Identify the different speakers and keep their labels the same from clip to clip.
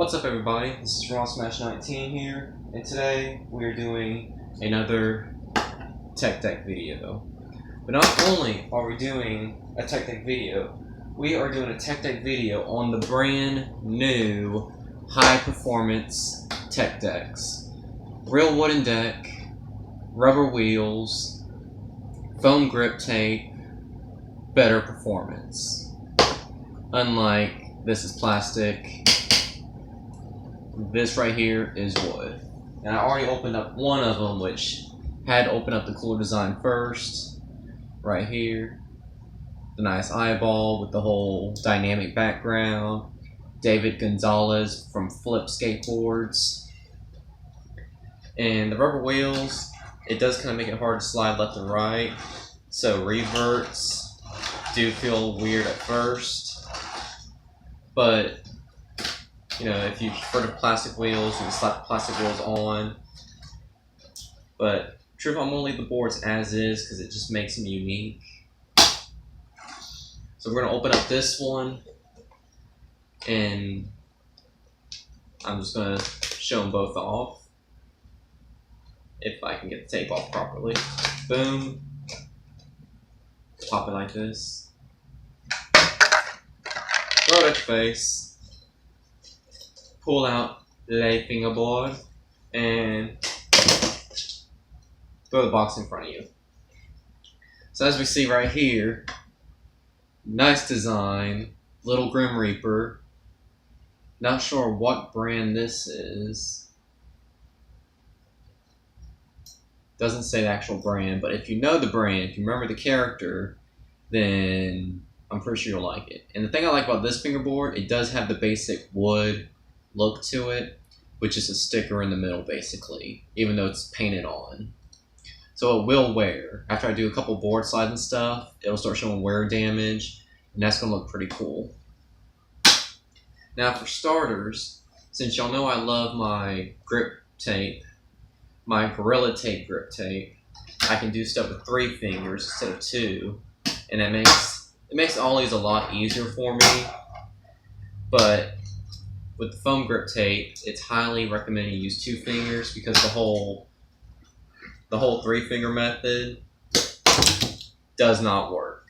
Speaker 1: What's up, everybody? This is Raw Smash 19 here, and today we are doing another Techdeck video. But not only are we doing a Techdeck video, we are doing a Techdeck video on the brand new high performance Techdecks. Real wooden deck, rubber wheels, foam grip tape, better performance. Unlike this is plastic. This right here is wood. And I already opened up one of them, which had to open up the cooler design first. Right here. The nice eyeball with the whole dynamic background. David Gonzalez from Flip Skateboards. And the rubber wheels, it does kind of make it hard to slide left and right. So reverts do feel weird at first. But you know, if you prefer the plastic wheels, you can slap the plastic wheels on. But truth, I'm gonna leave the boards as is because it just makes them unique. So we're gonna open up this one, and I'm just gonna show them both off. If I can get the tape off properly. Boom. Pop it like this. Throw it at your face. Pull out the fingerboard and throw the box in front of you. So as we see right here, nice design, little Grim Reaper. Not sure what brand this is. Doesn't say the actual brand, but if you know the brand, if you remember the character, then I'm pretty sure you'll like it. And the thing I like about this fingerboard, it does have the basic wood look to it, which is a sticker in the middle basically, even though it's painted on. So it will wear. After I do a couple board slides and stuff, it'll start showing wear damage, and that's gonna look pretty cool. Now for starters, since y'all know I love my grip tape, my Gorilla Tape grip tape, I can do stuff with 3 fingers instead of 2, and it makes ollies a lot easier for me. But with the foam grip tape, it's highly recommended you use 2 fingers because the whole 3-finger method does not work.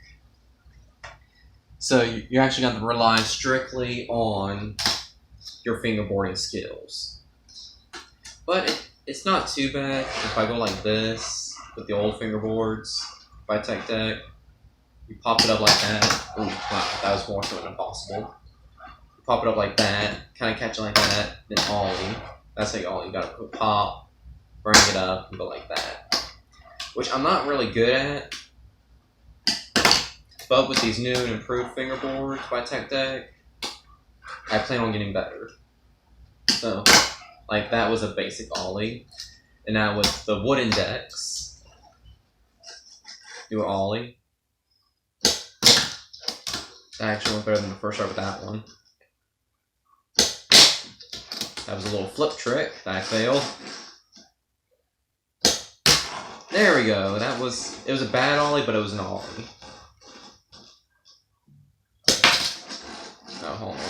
Speaker 1: So you're actually going to rely strictly on your fingerboarding skills. But it's not too bad if I go like this with the old fingerboards by Techdeck. You pop it up like that. Ooh, wow, that was more so impossible. Pop it up like that, kind of catch it like that, then ollie. That's how you ollie. You gotta pop, bring it up, and go like that. Which I'm not really good at, but with these new and improved fingerboards by Techdeck, I plan on getting better. So, like that was a basic ollie, and now with the wooden decks, do an ollie. That actually went better than the first try with that one. That was a little flip trick that I failed. There we go. It was a bad ollie, but it was an ollie. Oh, hold on.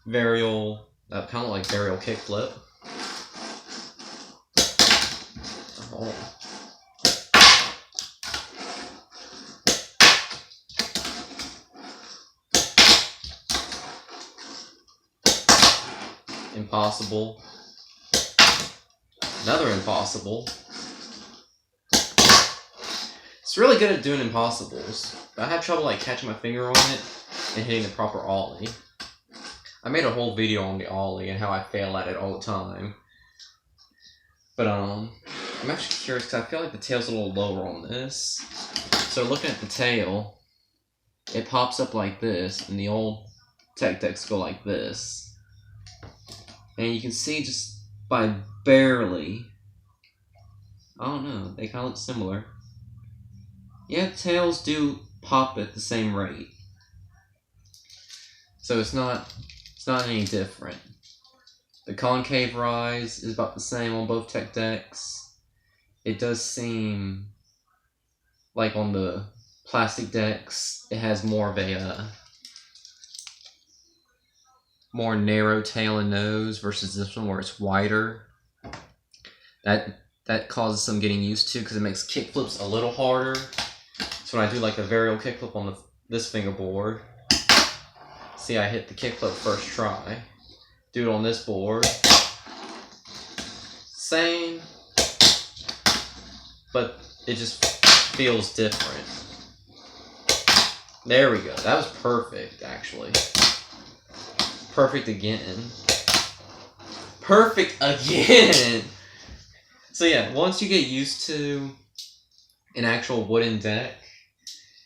Speaker 1: Varial, that kind of like varial kickflip. Oh. Impossible. Another impossible. It's really good at doing impossibles, but I have trouble like catching my finger on it and hitting the proper ollie. I made a whole video on the ollie and how I fail at it all the time. But I'm actually curious because I feel like the tail's a little lower on this. So looking at the tail, it pops up like this, and the old Techdecks go like this. And you can see just by barely, I don't know, they kind of look similar. Yeah, tails do pop at the same rate. So it's not any different. The concave rise is about the same on both Techdecks. It does seem like on the plastic decks, it has more of a more narrow tail and nose versus this one where it's wider. That causes some getting used to because it makes kickflips a little harder. So when I do like the varial kickflip on this fingerboard, see, I hit the kickflip first try. Do it on this board. Same, but it just feels different. There we go. That was perfect, actually. Perfect again. Perfect again! So yeah, once you get used to an actual wooden deck,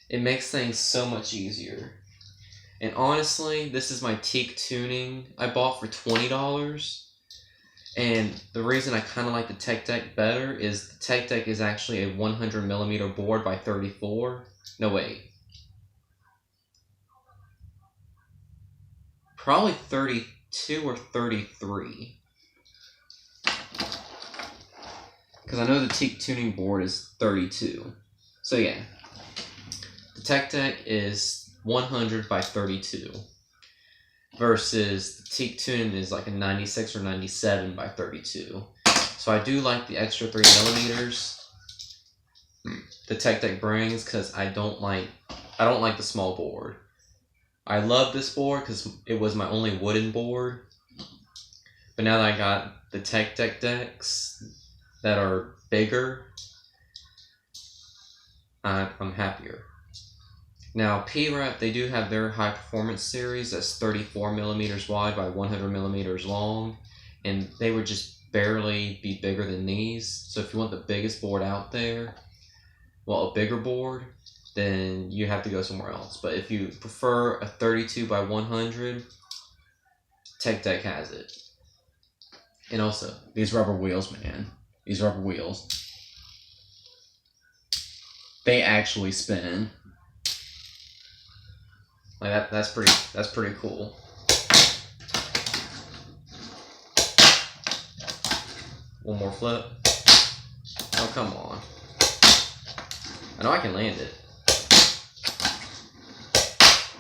Speaker 1: it makes things so much easier. And honestly, this is my teak tuning I bought for $20. And the reason I kind of like the Techdeck better is the Techdeck is actually a 100mm board by 34. No, wait. Probably 32 or 33. Because I know the teak tuning board is 32. So yeah. The Techdeck is 100 by 32. Versus the teak tuning is like a 96 or 97 by 32. So I do like the extra 3mm the Techdeck brings because I don't like the small board. I love this board because it was my only wooden board. But now that I got the Techdeck decks that are bigger, I'm happier. Now, P-Rep, they do have their high performance series that's 34mm wide by 100mm long, and they would just barely be bigger than these. So if you want the biggest board out there, well, a bigger board, then you have to go somewhere else. But if you prefer a 32 by 100, Techdeck has it. And also, these rubber wheels, man. These rubber wheels. They actually spin. Like that's pretty cool. One more flip. Oh, come on. I know I can land it.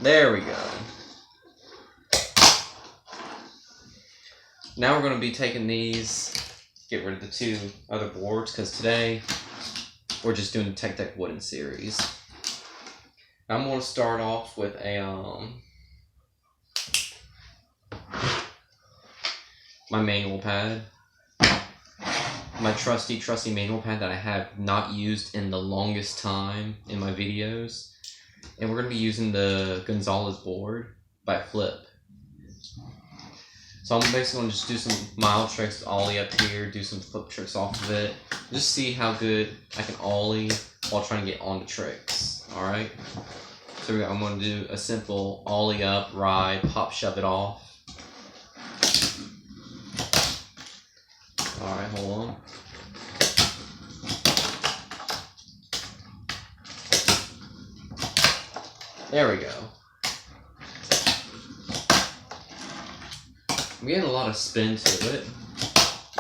Speaker 1: There we go. Now we're going to be taking these, get rid of the two other boards, because today we're just doing the Techdeck wooden series. I'm going to start off with a my manual pad. My trusty manual pad that I have not used in the longest time in my videos. And we're going to be using the Gonzalez board by Flip. So I'm basically going to just do some mild tricks, ollie up here, do some flip tricks off of it. Just see how good I can ollie while trying to get on the tricks. Alright? So I'm going to do a simple ollie up, ride, pop, shove it off. Alright, hold on. There we go. I'm getting a lot of spin to it.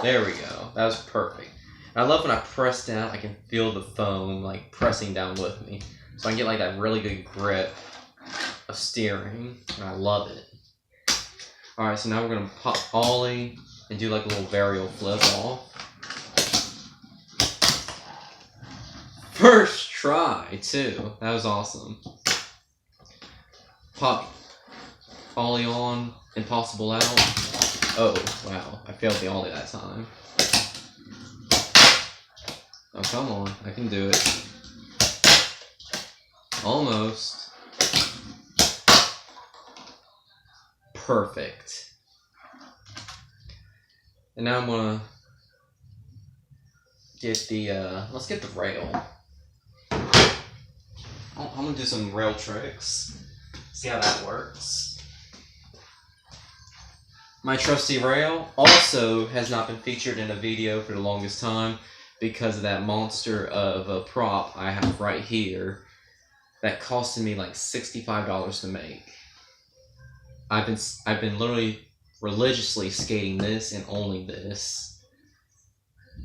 Speaker 1: There we go. That was perfect. And I love when I press down, I can feel the foam like pressing down with me. So I can get like that really good grip of steering. And I love it. Alright, so now we're going to pop ollie and do like a little varial flip off. First try, too. That was awesome. Pop ollie on, impossible out. Oh, wow. I failed the ollie that time. Oh, come on. I can do it. Almost. Perfect. And now I'm gonna get the, let's get the rail. I'm gonna do some rail tricks. See how that works. My trusty rail also has not been featured in a video for the longest time because of that monster of a prop I have right here that costed me like $65 to make. I've been literally religiously skating this and only this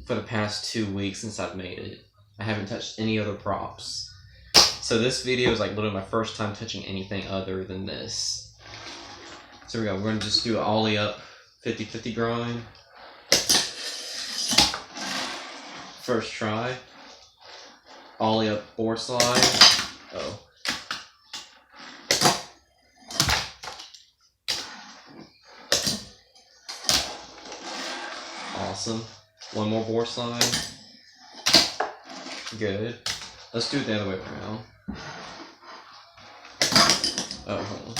Speaker 1: for the past 2 weeks since I've made it. I haven't touched any other props. So this video is like literally my first time touching anything other than this. So here we go. We're gonna just do an ollie up 50-50 grind. First try. Ollie up board slide. Oh. Awesome. One more board slide. Good. Let's do it the other way around. Oh, hold on.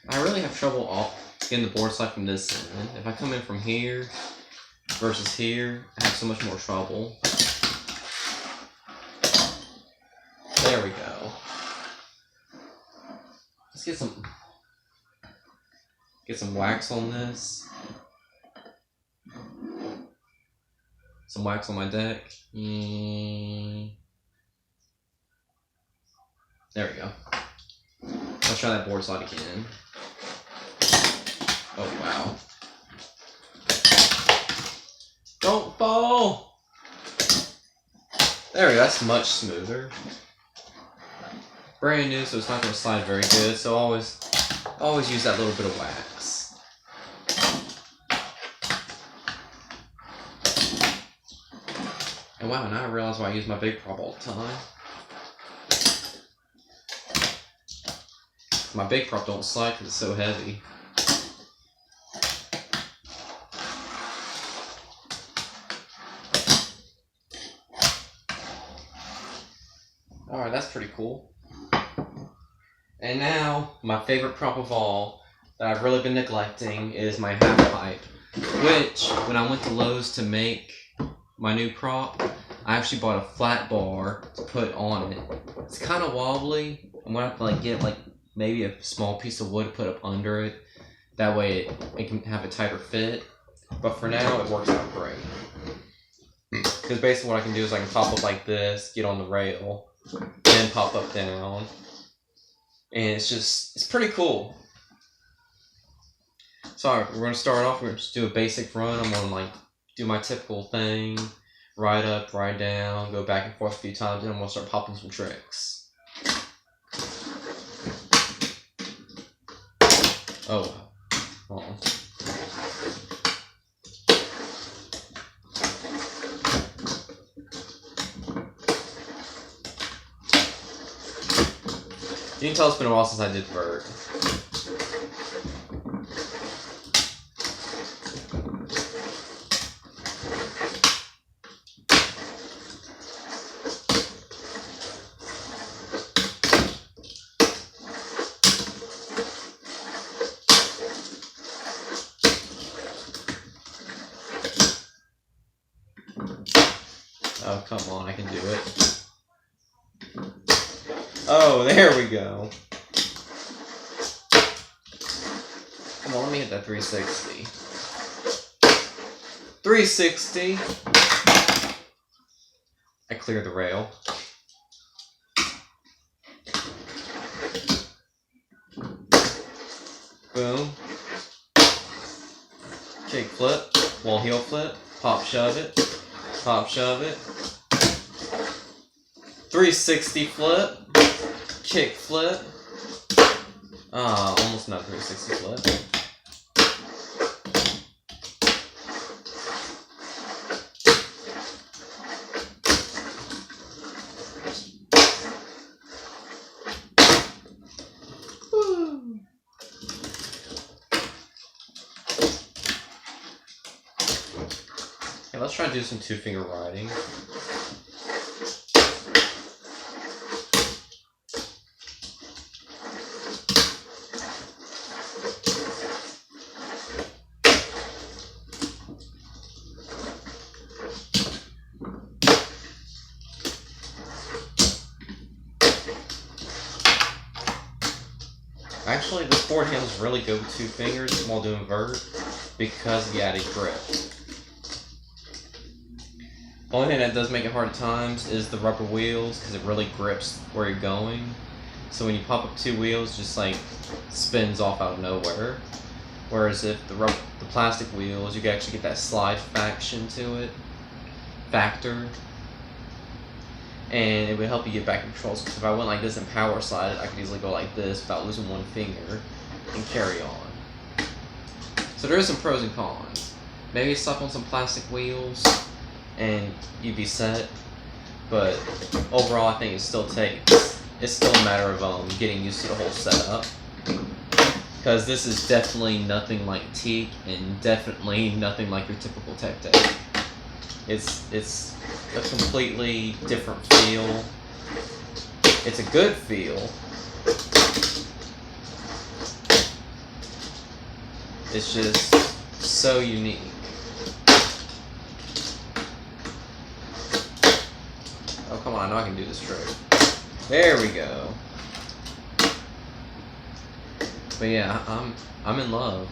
Speaker 1: I really have trouble getting the board slide from this end. If I come in from here versus here, I have so much more trouble. There we go. Let's get some wax on this. Some wax on my deck. There we go. Let's try that board slide again. Oh wow. Don't fall! There we go, that's much smoother. Brand new, so it's not going to slide very good, so always use that little bit of wax. And wow, now I realize why I use my big prop all the time. My big prop don't slide because it's so heavy. Alright, that's pretty cool. And now, my favorite prop of all that I've really been neglecting is my half pipe. Which, when I went to Lowe's to make my new prop, I actually bought a flat bar to put on it. It's kind of wobbly. I'm going to have to get maybe a small piece of wood to put up under it. That way it can have a tighter fit. But for now, it works out great. Because basically what I can do is I can pop up like this, get on the rail, then pop up down. And it's pretty cool. So we're going to start off, we're going to just do a basic run. I'm going to do my typical thing. Ride up, ride down, go back and forth a few times, and I'm going to start popping some tricks. Oh wow. Hold on. You can tell it's been a while since I did vert. Oh, come on, I can do it. Oh, there we go. Come on, let me hit that 360. 360. I cleared the rail. Boom. Kick flip, wall heel flip, pop shove it, pop shove it. 360 flip, kick flip. Almost not 360 flip. Woo. Okay, let's try to do some two-finger riding. Actually, this board handles really good with two fingers while doing vert because of the added grip. The only thing that does make it hard at times is the rubber wheels because it really grips where you're going. So when you pop up two wheels, it just spins off out of nowhere. Whereas if the plastic wheels, you can actually get that slide factor. and it would help you get back in control. So if I went like this and power slide it, I could easily go like this without losing one finger and carry on. So there are some pros and cons. Maybe stop on some plastic wheels and you'd be set. But overall, I think it's still a matter of getting used to the whole setup. Because this is definitely nothing like teak and definitely nothing like your typical Techdeck. It's a completely different feel. It's a good feel. It's just so unique. Oh, come on, I know I can do this trick. There we go. But yeah, I'm in love.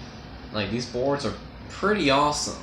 Speaker 1: Like, these boards are pretty awesome.